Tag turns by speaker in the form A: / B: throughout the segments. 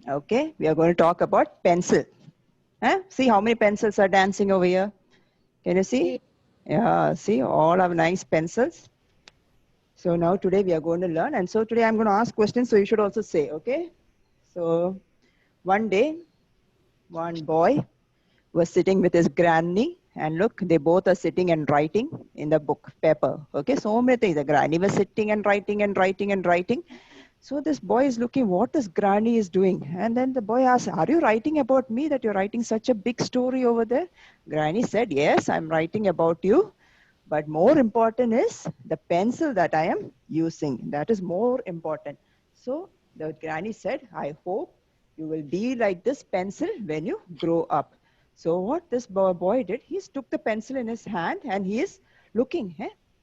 A: Okay, we are going to talk about pencil. See how many pencils are dancing over here? Can you see? Yeah, see, all have nice pencils. So now today we are going to learn. And so today I'm going to ask questions, so you should also say, okay? So one day, one boy was sitting with his granny, and look, they both are sitting and writing in the book paper. Okay, so many things. The granny was sitting and writing and writing and writing. So this boy is looking what this granny is doing. And then the boy asks, are you writing about me, that you're writing such a big story over there? Granny said, yes, I'm writing about you. But more important is the pencil that I am using. That is more important. So the granny said, I hope you will be like this pencil when you grow up. So what this boy did, he took the pencil in his hand and he is looking,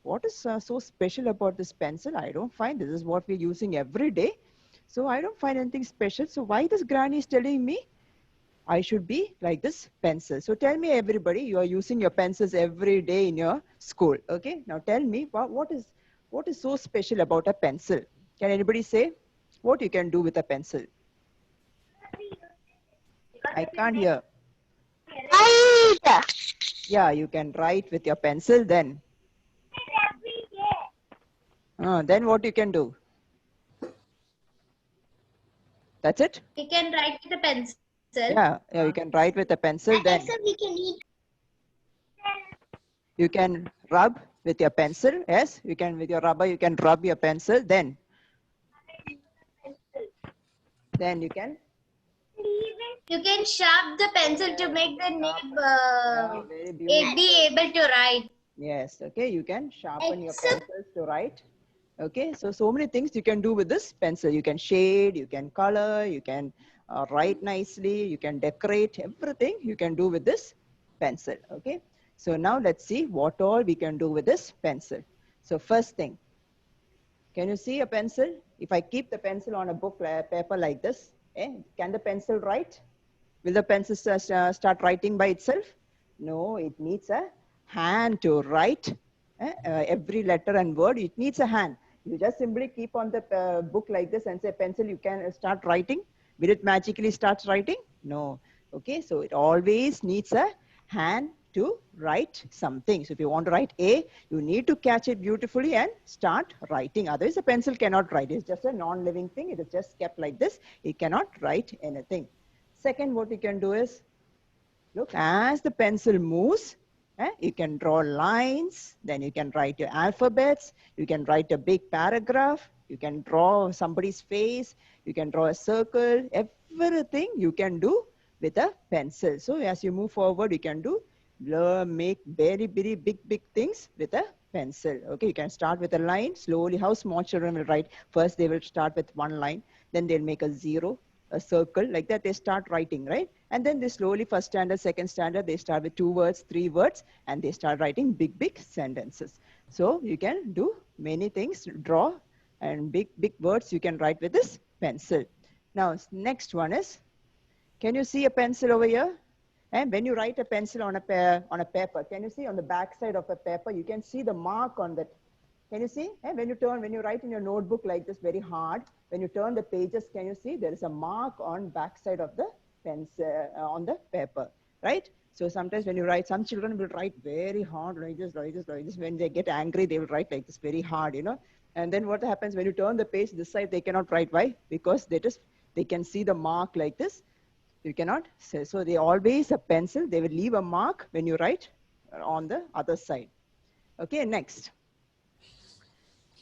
A: what is so special about this pencil? I don't find this is what we're using every day. So I don't find anything special. So why this granny is telling me I should be like this pencil? So tell me, everybody, you are using your pencils every day in your school. Okay, now tell me what is so special about a pencil? Can anybody say what you can do with a pencil? I can't hear.
B: Write.
A: Yeah, you can write with your pencil. Then then what you can do? That's it?
C: We can write with a pencil.
A: Yeah, you can write with a pencil. Then
B: We can eat.
A: you can rub with your pencil. Yes, you can, with your rubber, you can rub your pencil. Then you can
C: You can sharp the pencil to make the nib
A: very beautiful.
C: be able to write.
A: Yes, okay, you can sharpen your pencils to write. Okay, so many things you can do with this pencil. You can shade, you can color, you can write nicely, you can decorate, everything you can do with this pencil. Okay, so now let's see what all we can do with this pencil. So first thing, can you see a pencil? If I keep the pencil on a book paper like this, can the pencil write? Will the pencil start writing by itself? No, it needs a hand to write every letter and word. It needs a hand. You just simply keep on the book like this and say, pencil, you can start writing. Will it magically start writing? No. Okay, so it always needs a hand to write something. So if you want to write A, you need to catch it beautifully and start writing. Otherwise, a pencil cannot write. It's just a non-living thing. It is just kept like this. It cannot write anything. Second, what you can do is, look, as the pencil moves, you can draw lines, then you can write your alphabets, you can write a big paragraph, you can draw somebody's face, you can draw a circle, everything you can do with a pencil. So as you move forward, you can do, make very, very big things with a pencil. Okay, you can start with a line, slowly, how small children will write. First, they will start with one line, then they'll make a zero, a circle, like that they start writing, right? And then they slowly, first standard, second standard, they start with 2 words, 3 words, and they start writing big sentences. So you can do many things, draw, and big words you can write with this pencil. Now, next one is, can you see a pencil over here? And when you write a pencil on a paper, can you see on the back side of a paper, you can see the mark on that. Can you see? And when you write in your notebook like this very hard, when you turn the pages, can you see there is a mark on back side of the pencil on the paper, right? So sometimes when you write, some children will write very hard, like this. When they get angry, they will write like this very hard, you know. And then what happens when you turn the page this side, they cannot write. Why? Because they can see the mark like this. You cannot say. So they always, a pencil, they will leave a mark when you write on the other side. Okay, next.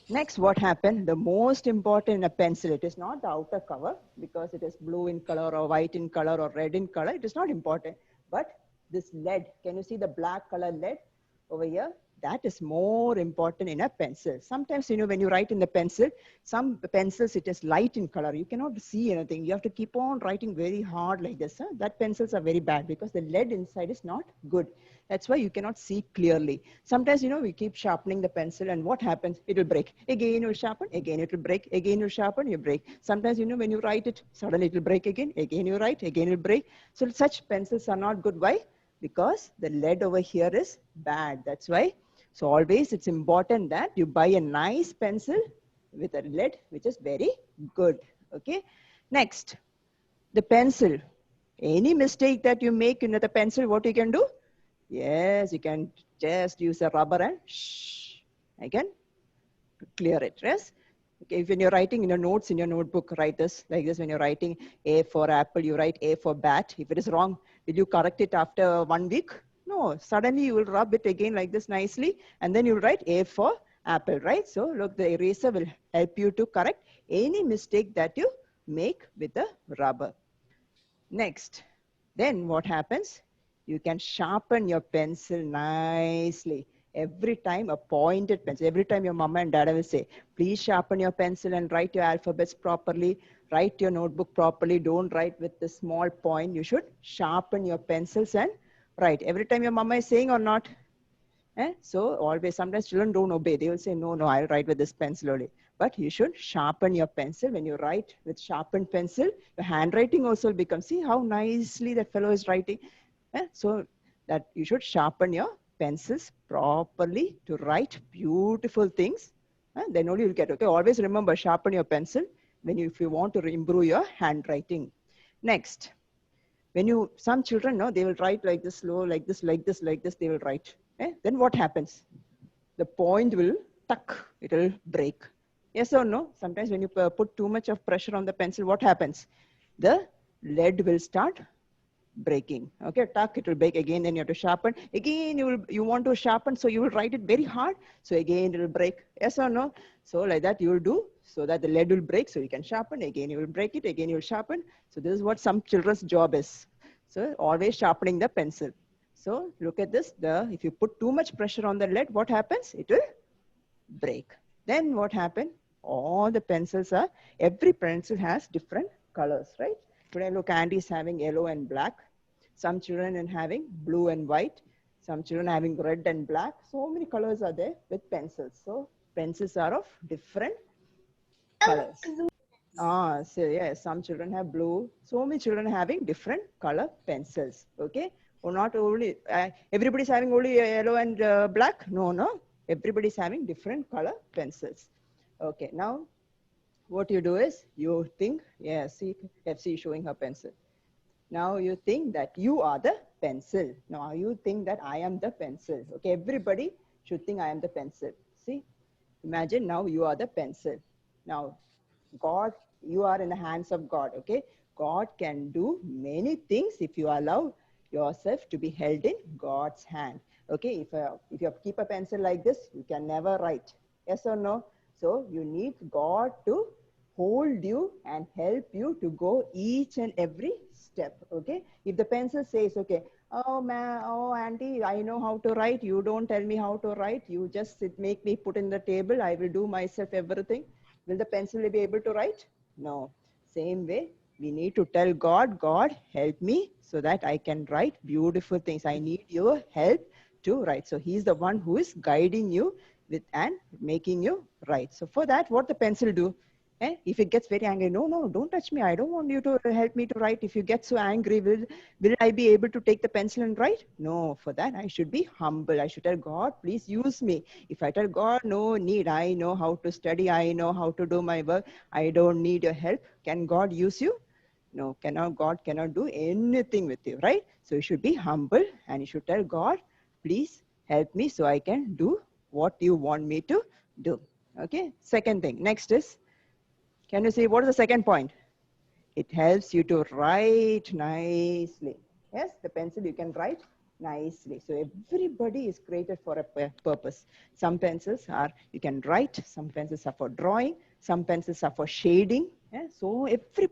A: Next, what happened? The most important in a pencil, it is not the outer cover, because it is blue in color or white in color or red in color. It is not important. But this lead, can you see the black color lead over here? That is more important in a pencil. Sometimes, you know, when you write in the pencil, some pencils, it is light in color. You cannot see anything. You have to keep on writing very hard like this. That pencils are very bad because the lead inside is not good. That's why you cannot see clearly. Sometimes, you know, we keep sharpening the pencil, and what happens? It will break. Again, you sharpen, again it will break, again you sharpen, you break. Sometimes, you know, when you write it, suddenly it will break again you write, again it will break. So such pencils are not good. Why? Because the lead over here is bad. That's why. So always it's important that you buy a nice pencil with a lead, which is very good. Okay. Next, the pencil. Any mistake that you make in the pencil, what you can do? Yes, you can just use a rubber and again clear it. Yes. Okay, when you're writing in your notes in your notebook, write this like this. When you're writing A for apple, you write A for bat. If it is wrong, will you correct it after 1 week? No, suddenly you will rub it again like this nicely, and then you'll write A for apple, right? So look, the eraser will help you to correct any mistake that you make with the rubber. Next, then what happens? You can sharpen your pencil nicely. Every time a pointed pencil, every time your mama and dada will say, please sharpen your pencil and write your alphabets properly, write your notebook properly, don't write with the small point. You should sharpen your pencils and write. Every time your mama is saying or not? So always, sometimes children don't obey. They will say, no, I'll write with this pencil only. But you should sharpen your pencil. When you write with sharpened pencil, your handwriting also becomes, see how nicely that fellow is writing. So that you should sharpen your pencils properly to write beautiful things. Then only you'll get, okay, always remember, sharpen your pencil if you want to improve your handwriting. Next, some children, no, they will write like this, slow, like this, they will write. Then what happens? The point will tuck, it will break. Yes or no? Sometimes when you put too much of pressure on the pencil, what happens? The lead will start breaking. Okay, tuck, it will break again, then you have to sharpen. Again, you want to sharpen, so you will write it very hard. So again, it will break. Yes or no? So like that you will do, so that the lead will break, so you can sharpen. Again, you will break it, again you will sharpen. So this is what some children's job is. So always sharpening the pencil. So look at this, if you put too much pressure on the lead, what happens? It will break. Then what happens? All the pencils every pencil has different colors, right? Today, look, Andy is having yellow and black. Some children are having blue and white. Some children are having red and black. So many colors are there with pencils. So pencils are of different colors. So yeah, some children have blue. So many children are having different color pencils. Okay, or not only everybody's having only yellow and black. No, everybody's having different color pencils. Okay, now what you do is you think, yeah, see, FC showing her pencil. Now you think that you are the pencil. Now you think that I am the pencil. Okay, everybody should think I am the pencil. See, imagine now you are the pencil. Now, God, you are in the hands of God. Okay, God can do many things if you allow yourself to be held in God's hand. Okay, if you keep a pencil like this, you can never write. Yes or no? So you need God to hold you and help you to go each and every step. Okay, if the pencil says, okay, oh auntie, I know how to write, you don't tell me how to write, you just make me put in the table, I will do myself everything, will the pencil be able to write? No. Same way, we need to tell God, God, help me so that I can write beautiful things. I need your help to write. So he's the one who is guiding you with and making you write. So for that, what the pencil do? If it gets very angry, no, don't touch me. I don't want you to help me to write. If you get so angry, will I be able to take the pencil and write? No, for that, I should be humble. I should tell God, please use me. If I tell God, no need, I know how to study. I know how to do my work. I don't need your help. Can God use you? No, God cannot do anything with you, right? So you should be humble and you should tell God, please help me so I can do what you want me to do. Okay, second thing. Next is, can you see what is the second point? It helps you to write nicely. Yes, the pencil you can write nicely. So everybody is created for a purpose. Some pencils are, you can write, some pencils are for drawing, some pencils are for shading. Yeah? So every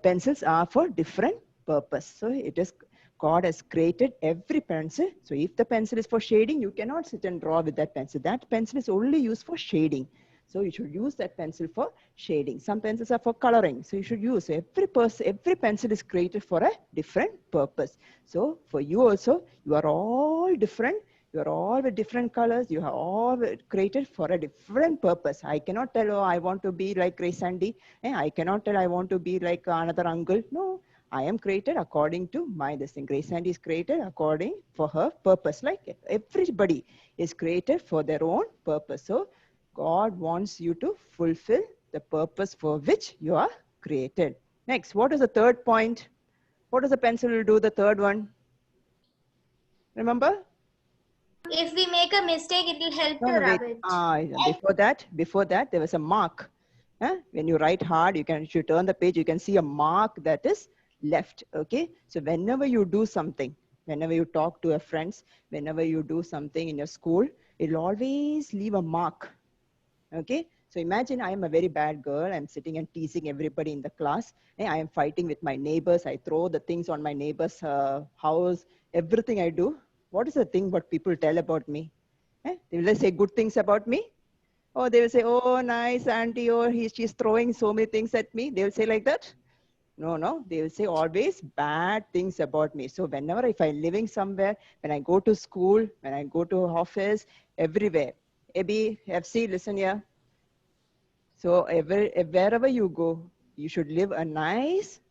A: pencils are for different purpose. So it is, God has created every pencil. So if the pencil is for shading, you cannot sit and draw with that pencil. That pencil is only used for shading. So you should use that pencil for shading. Some pencils are for coloring. So you should use every pencil is created for a different purpose. So for you also, you are all different. You are all with different colors. You are all created for a different purpose. I cannot tell, oh, I want to be like Grace Sandy. I cannot tell I want to be like another uncle. No, I am created according to my this thing. Grace Sandy is created according for her purpose. Like everybody is created for their own purpose. So God wants you to fulfill the purpose for which you are created. Next, what is the third point? What does the pencil do? The third one. Remember?
C: If we make a mistake, it will help
A: No,
C: to
A: no, wait.
C: rub it.
A: Before that, there was a mark. When you write hard, if you turn the page, you can see a mark that is left. Okay. So whenever you do something, whenever you talk to your friends, whenever you do something in your school, it'll always leave a mark. Okay. So imagine I am a very bad girl. I'm sitting and teasing everybody in the class. I am fighting with my neighbors. I throw the things on my neighbor's house. Everything I do. What is the thing what people tell about me? They will say good things about me. Oh, they will say, oh, nice auntie, or she's throwing so many things at me. They will say like that. No, no, they will say always bad things about me. So whenever, if I'm living somewhere, when I go to school, when I go to office, everywhere. Abby, FC, listen here. So wherever you go, you should leave a nice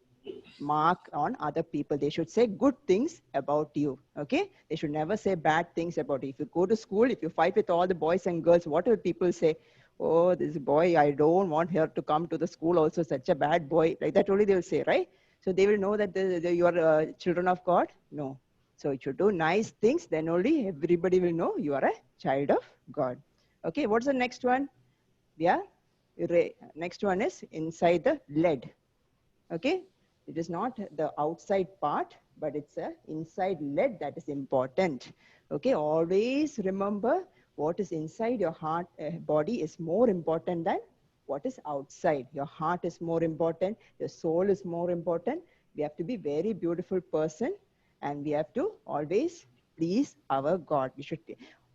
A: mark on other people. They should say good things about you. Okay? They should never say bad things about you. If you go to school, if you fight with all the boys and girls, what will people say? Oh, this boy, I don't want her to come to the school also, such a bad boy. Like that only they will say, right? So they will know that you are children of God? No. So you should do nice things, then only everybody will know you are a child of God. Okay, what's the next one? Yeah, next one is inside the lead. Okay, it is not the outside part, but it's a inside lead that is important. Okay, always remember what is inside your heart, body is more important than what is outside. Your heart is more important, your soul is more important. We have to be very beautiful person, and we have to always please our God. We should,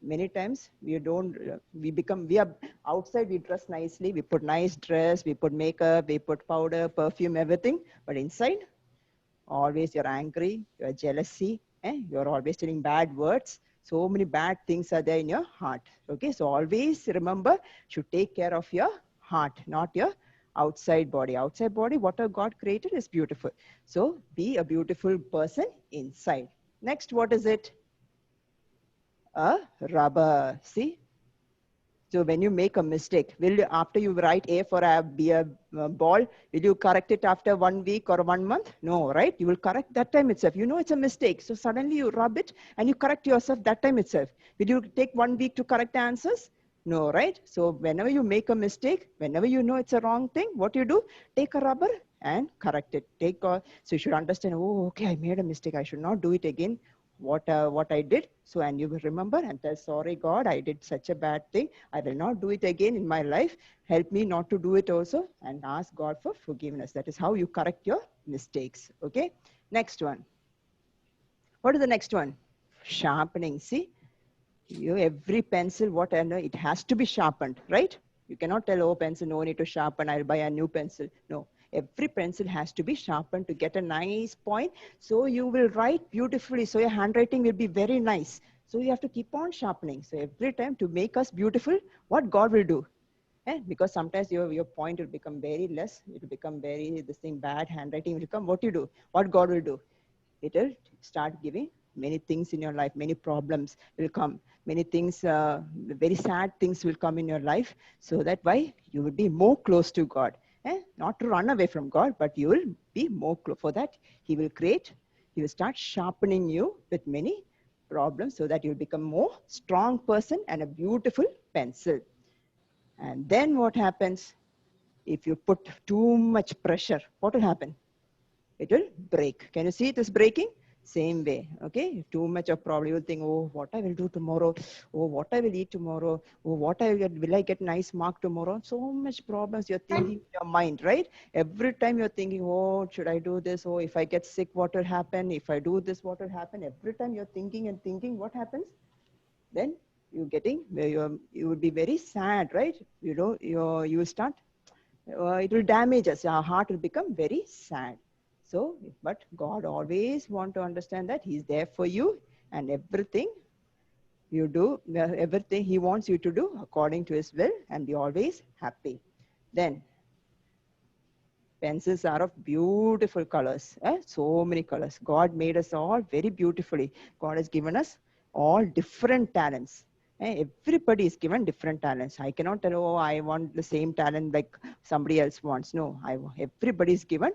A: many times we don't, we are outside, we dress nicely, we put nice dress, we put makeup, we put powder, perfume, everything, but inside always you're angry, you're jealousy, you're always telling bad words. So many bad things are there in your heart. Okay, so always remember, should take care of your heart, not your outside body. Outside body, whatever God created is beautiful. So be a beautiful person inside. Next, what is it? A rubber. See, so when you make a mistake, will you, after you write A for a ball, will you correct it after 1 week or 1 month? No, right? You will correct that time itself. You know it's a mistake. So suddenly you rub it and you correct yourself that time itself. Will you take 1 week to correct the answers? No, right? So whenever you make a mistake, whenever you know it's a wrong thing, what you do? Take a rubber and correct it. So you should understand, oh, okay, I made a mistake. I should not do it again. What I did. So, and you will remember and tell, sorry, God, I did such a bad thing. I will not do it again in my life. Help me not to do it also, and ask God for forgiveness. That is how you correct your mistakes. Okay. Next one. What is the next one? Sharpening. See, every pencil, what I know, it has to be sharpened, right? You cannot tell, oh, pencil, no need to sharpen, I'll buy a new pencil. No, every pencil has to be sharpened to get a nice point. So you will write beautifully. So your handwriting will be very nice. So you have to keep on sharpening. So every time to make us beautiful, what God will do? Because sometimes your point will become very less. It will become very, this thing, bad handwriting will come. What you do? What God will do? It will start giving many things in your life. Many problems will come. Many things, very sad things will come in your life. So that why you will be more close to God. Not to run away from God, but you will be more close. For that, He will start sharpening you with many problems so that you'll become more strong person and a beautiful pencil. And then what happens? If you put too much pressure, what will happen? It will break. Can you see it is breaking? Same way. Okay. Too much of problem. You will think, oh, what I will do tomorrow? Oh, what I will eat tomorrow? Oh, will I get nice mark tomorrow? So much problems you're thinking in your mind, right? Every time you're thinking, oh, should I do this? Oh, if I get sick, what will happen? If I do this, what will happen? Every time you're thinking and thinking, what happens? Then you will be very sad, right? You will start, it will damage us. Our heart will become very sad. So, but God always want to understand that He's there for you, and everything you do, everything He wants you to do according to His will, and be always happy. Then, pencils are of beautiful colors. So many colors. God made us all very beautifully. God has given us all different talents. Everybody is given different talents. I cannot tell, oh, I want the same talent like somebody else wants. No, everybody is given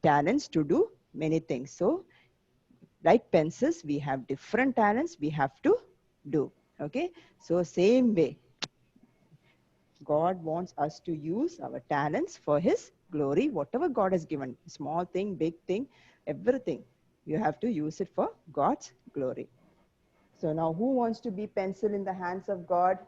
A: talents to do many things. So like pencils, we have different talents we have to do. Okay, so same way, God wants us to use our talents for His glory. Whatever God has given, small thing, big thing, everything, you have to use it for God's glory. So now, who wants to be pencil in the hands of God?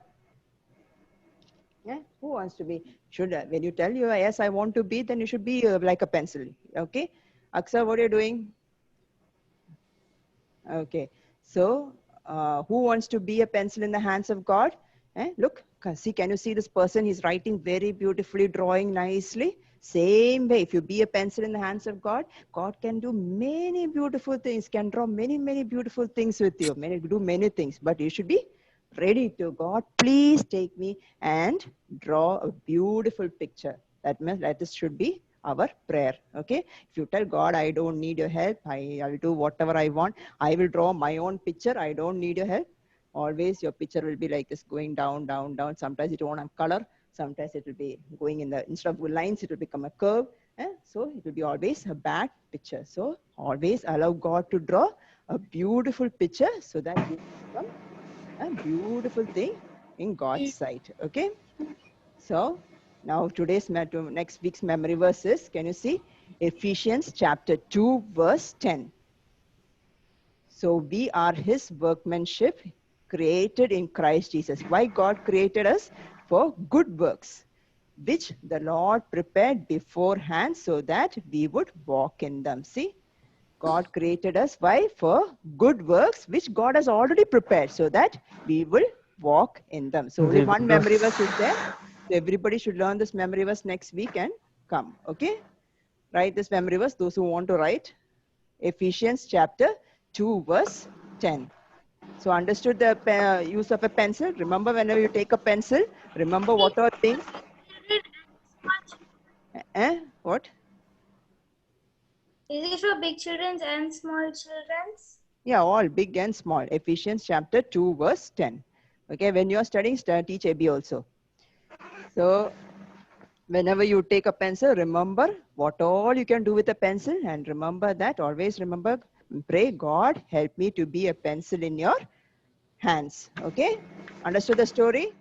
A: Yeah, who wants to be? Should when you tell you yes, I want to be, then you should be like a pencil. Okay, Aksa, what are you doing? Okay, so who wants to be a pencil in the hands of God? Look, see, can you see this person? He's writing very beautifully, drawing nicely. Same way, if you be a pencil in the hands of God, God can do many beautiful things, can draw many, many beautiful things with you, do many things, but you should be ready to God. Please take me and draw a beautiful picture. That means that this should be our prayer. Okay, if you tell God, I don't need your help, I'll do whatever I want, I will draw my own picture, I don't need your help, always your picture will be like this, going down, down, down. Sometimes it won't have color, sometimes it will be going in the, instead of lines, it will become a curve. So it will be always a bad picture. So always allow God to draw a beautiful picture so that you become a beautiful thing in God's sight. Okay, so now today's next week's memory verse is, can you see, Ephesians chapter 2 verse 10. So we are His workmanship, created in Christ Jesus. Why God created us? For good works, which the Lord prepared beforehand so that we would walk in them. See, God created us. Why? For good works, which God has already prepared so that we will walk in them. So only one memory verse is there. So everybody should learn this memory verse next week and come. Okay? Write this memory verse, those who want to write. Ephesians chapter 2 verse 10. So understood the use of a pencil. Remember, whenever you take a pencil, remember what are things. What?
C: Is it for big children and small children?
A: Yeah, all big and small. Ephesians chapter 2 verse 10. Okay, when you are studying, teach AB also. So whenever you take a pencil, remember what all you can do with a pencil, and remember that, always remember, pray, God, help me to be a pencil in your hands. Okay, understood the story?